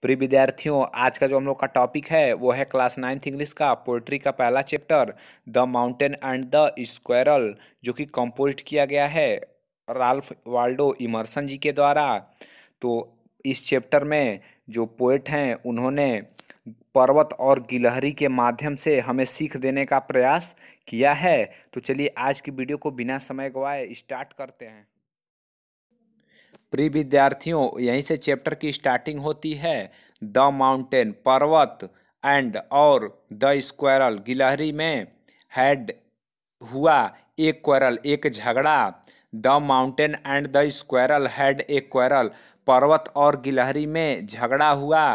प्रिय विद्यार्थियों, आज का जो हम लोग का टॉपिक है वो है क्लास 9th इंग्लिश का पोएट्री का पहला chapter the mountain and the squirrel, जो कि कंपोज किया गया है राल्फ वाल्डो इमर्सन जी के द्वारा। तो इस चैप्टर में जो पोएट हैं उन्होंने पर्वत और गिलहरी के माध्यम से हमें सीख देने का प्रयास किया है। तो चलिए आज की वीडियो को बिना समय गवाए स्टार्ट करते हैं। प्रिय विद्यार्थियों, यहीं से चैप्टर की स्टार्टिंग होती है। द माउंटेन पर्वत एंड और द स्क्वायरल गिलहरी में हैड हुआ एक क्वारल एक झगड़ा। The mountain and the squirrel had a quarrel, पर्वत और गिलहरी में झगड़ा हुआ।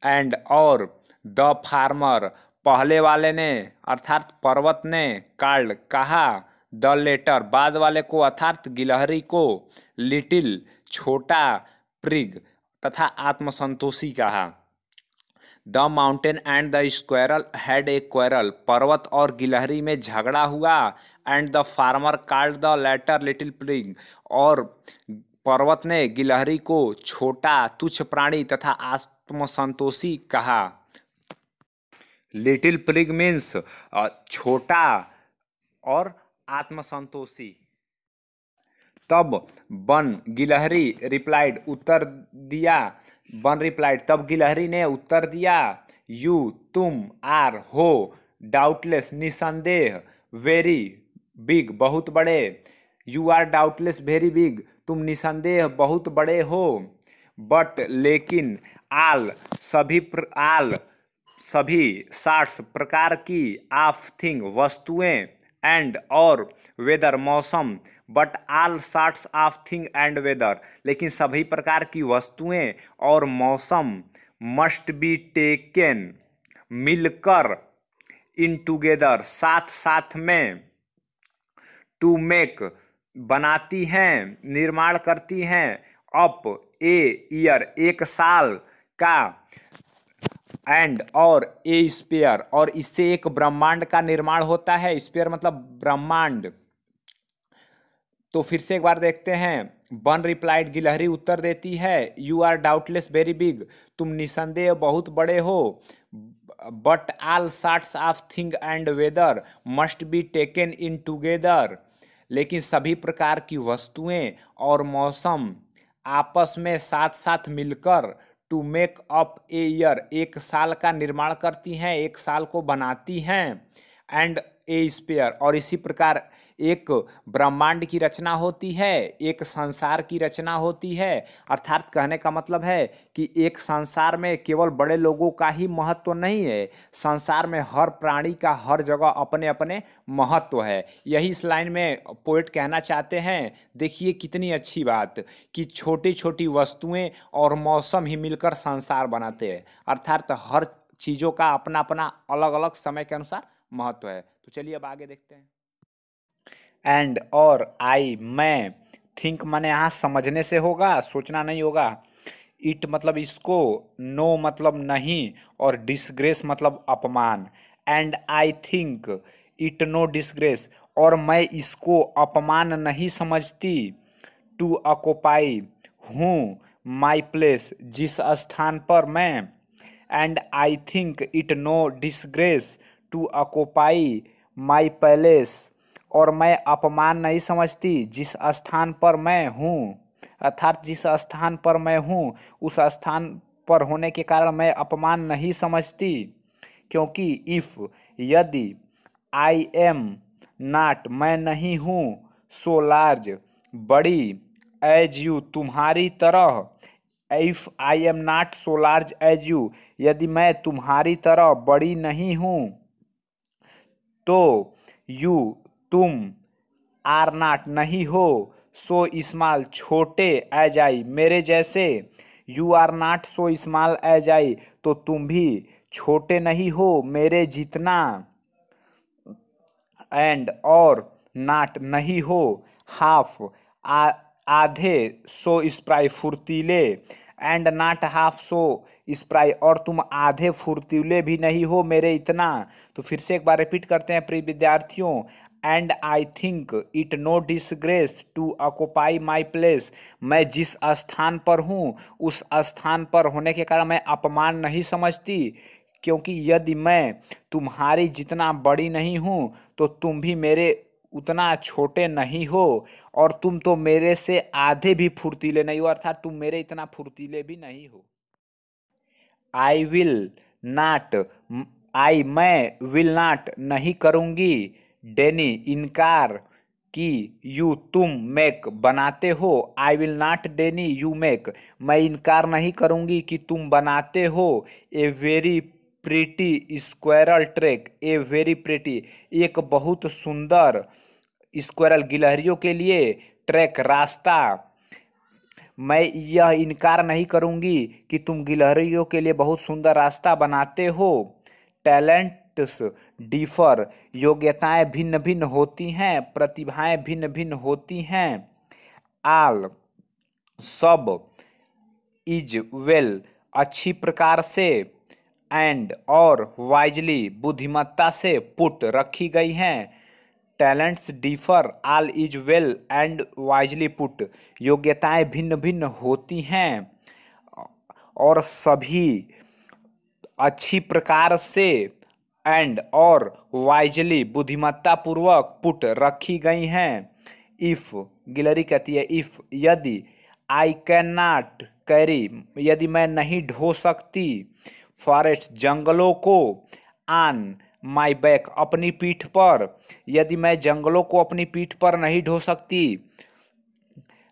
एंड और द फार्मर, पहले वाले ने अर्थात पर्वत ने, कार्ड कहा, द लेटर बाद वाले को अर्थात गिलहरी को, लिटिल छोटा, प्रिग तथा आत्मसंतोषी कहा। The mountain and the squirrel had a quarrel, पर्वत और गिलहरी में झगड़ा हुआ। And the former called the latter little prig, और पर्वत ने गिलहरी को छोटा तुच्छ प्राणी तथा आत्मसंतोषी कहा। लिटिल प्रिग मीन्स छोटा और आत्मसंतोषी। तब वन गिलहरी रिप्लाइड उत्तर दिया, वन रिप्लाइड तब गिलहरी ने उत्तर दिया, यू तुम, आर हो, डाउटलेस निसंदेह, वेरी बिग बहुत बड़े, you are doubtless very big तुम निसंदेह बहुत बड़े हो, बट लेकिन, आल सभी सार्ट्स प्रकार की, ऑफ थिंग वस्तुएं, एंड और वेदर मौसम, but all sorts of thing and weather लेकिन सभी प्रकार की वस्तुएं और मौसम, मस्ट बी टेकन मिलकर, इन टूगेदर साथ साथ में, टू मेक बनाती हैं निर्माण करती हैं, अप ए ईयर एक साल का, एंड और ए स्पेयर और इससे एक ब्रह्मांड का निर्माण होता है। स्पेयर मतलब ब्रह्मांड। तो फिर से एक बार देखते हैं। वन रिप्लाइड गिलहरी उत्तर देती है, you are doubtless very big तुम निसंदेह बहुत बड़े हो, but all sorts of thing and weather must be taken in together लेकिन सभी प्रकार की वस्तुएं और मौसम आपस में साथ साथ मिलकर, to make up a year एक साल का निर्माण करती हैं, एक साल को बनाती हैं, एंड ए स्पेयर और इसी प्रकार एक ब्रह्मांड की रचना होती है, एक संसार की रचना होती है। अर्थात कहने का मतलब है कि एक संसार में केवल बड़े लोगों का ही महत्व नहीं है, संसार में हर प्राणी का हर जगह अपने अपने महत्व है। यही इस लाइन में पोएट कहना चाहते हैं। देखिए कितनी अच्छी बात कि छोटी छोटी वस्तुएं और मौसम ही मिलकर संसार बनाते हैं, अर्थात हर चीज़ों का अपना अपना अलग अलग समय के अनुसार महत्व है। तो चलिए अब आगे देखते हैं। एंड और आई मैं, थिंक माने यहाँ समझने से होगा, सोचना नहीं होगा। इट मतलब इसको, नो मतलब नहीं, और डिसग्रेस मतलब अपमान। And I think it no disgrace, और मैं इसको अपमान नहीं समझती। टू ऑक्युपाई हूँ, माई प्लेस जिस स्थान पर मैं। And I think it no disgrace to occupy my place, और मैं अपमान नहीं समझती जिस स्थान पर मैं हूँ, अर्थात जिस स्थान पर मैं हूँ उस स्थान पर होने के कारण मैं अपमान नहीं समझती। क्योंकि इफ़ यदि, आई एम नॉट मैं नहीं हूँ, सो लार्ज बड़ी, एज यू तुम्हारी तरह, if I am not so large as you यदि मैं तुम्हारी तरह बड़ी नहीं हूँ, तो यू तुम, आर नॉट नहीं हो, सो स्मॉल छोटे, एज आई मेरे जैसे, you are not so small as I तो तुम भी छोटे नहीं हो मेरे जितना, एंड और नॉट नहीं हो, हाफ आधे, सो स्प्राई फुर्तीले, and not half so spry और तुम आधे फुर्तीले भी नहीं हो मेरे इतना। तो फिर से एक बार रिपीट करते हैं प्रिय विद्यार्थियों। And I think it no disgrace to occupy my place. मैं जिस स्थान पर हूँ उस स्थान पर होने के कारण मैं अपमान नहीं समझती, क्योंकि यदि मैं तुम्हारी जितना बड़ी नहीं हूँ तो तुम भी मेरे उतना छोटे नहीं हो, और तुम तो मेरे से आधे भी फुर्तीले नहीं हो, अर्थात तुम मेरे इतना फुर्तीले भी नहीं हो। आई विल नाट, मैं विल नाट नहीं करूँगी, डेनी इनकार, कि यू तुम मेक बनाते हो। I will not deny you make, मैं इनकार नहीं करूँगी कि तुम बनाते हो। A very pretty squirrel track, a very pretty एक बहुत सुंदर, स्क्वायरल गिलहरियों के लिए, ट्रैक रास्ता। मैं यह इनकार नहीं करूँगी कि तुम गिलहरियों के लिए बहुत सुंदर रास्ता बनाते हो। टैलेंट्स डिफर, योग्यताएं भिन्न भिन्न होती हैं, प्रतिभाएं भिन्न भिन्न होती हैं। आल सब, इज वेल अच्छी प्रकार से, एंड और वाइजली बुद्धिमत्ता से पुट रखी गई हैं। Talents differ, all is well and wisely put, योग्यताएं भिन्न भिन्न होती हैं और सभी अच्छी प्रकार से, एंड और वाइजली बुद्धिमत्ता पूर्वक पुट रखी गई हैं। इफ, गिलहरी कहती है इफ, यदि, आई कैन नॉट कैरी, यदि मैं नहीं ढो सकती, फॉरेस्ट जंगलों को, ऑन माई बैक अपनी पीठ पर, यदि मैं जंगलों को अपनी पीठ पर नहीं ढो सकती।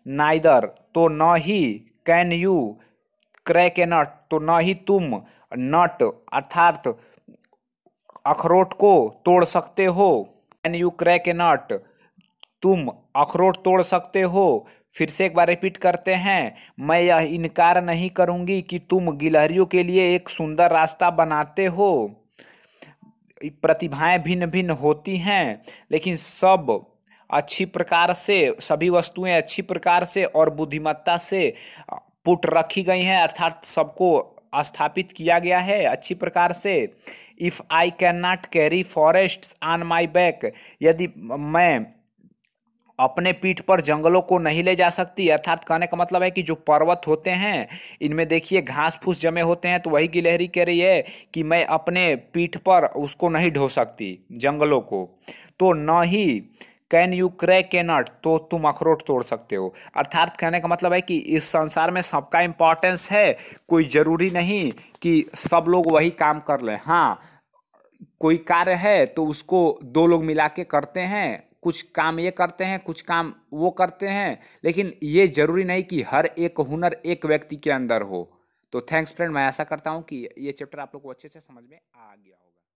नाइदर तो न ही, कैन यू क्रैक ए नट तो न ही तुम, नट अर्थात अखरोट को तोड़ सकते हो। कैन यू क्रैक ए नट, तुम अखरोट तोड़ सकते हो। फिर से एक बार रिपीट करते हैं, मैं यह इनकार नहीं करूंगी कि तुम गिलहरियों के लिए एक सुंदर रास्ता बनाते हो। प्रतिभाएं भिन्न भिन्न होती हैं, लेकिन सब अच्छी प्रकार से, सभी वस्तुएं अच्छी प्रकार से और बुद्धिमत्ता से पुट रखी गई हैं, अर्थात सबको स्थापित किया गया है अच्छी प्रकार से। If I can not carry forest on my back, यदि मैं अपने पीठ पर जंगलों को नहीं ले जा सकती, अर्थात कहने का मतलब है कि जो पर्वत होते हैं इनमें देखिए घास फूस जमे होते हैं, तो वही गिलहरी कह रही है कि मैं अपने पीठ पर उसको नहीं ढो सकती जंगलों को। तो न ही कैन यू क्रैक ए नट, तो तुम अखरोट तोड़ सकते हो। अर्थात कहने का मतलब है कि इस संसार में सबका इम्पोर्टेंस है, कोई जरूरी नहीं कि सब लोग वही काम कर लें। हाँ, कोई कार्य है तो उसको दो लोग मिला के करते हैं, कुछ काम ये करते हैं कुछ काम वो करते हैं, लेकिन ये जरूरी नहीं कि हर एक हुनर एक व्यक्ति के अंदर हो। तो थैंक्स फ्रेंड, मैं आशा करता हूँ कि ये चैप्टर आप लोग को अच्छे से समझ में आ गया होगा।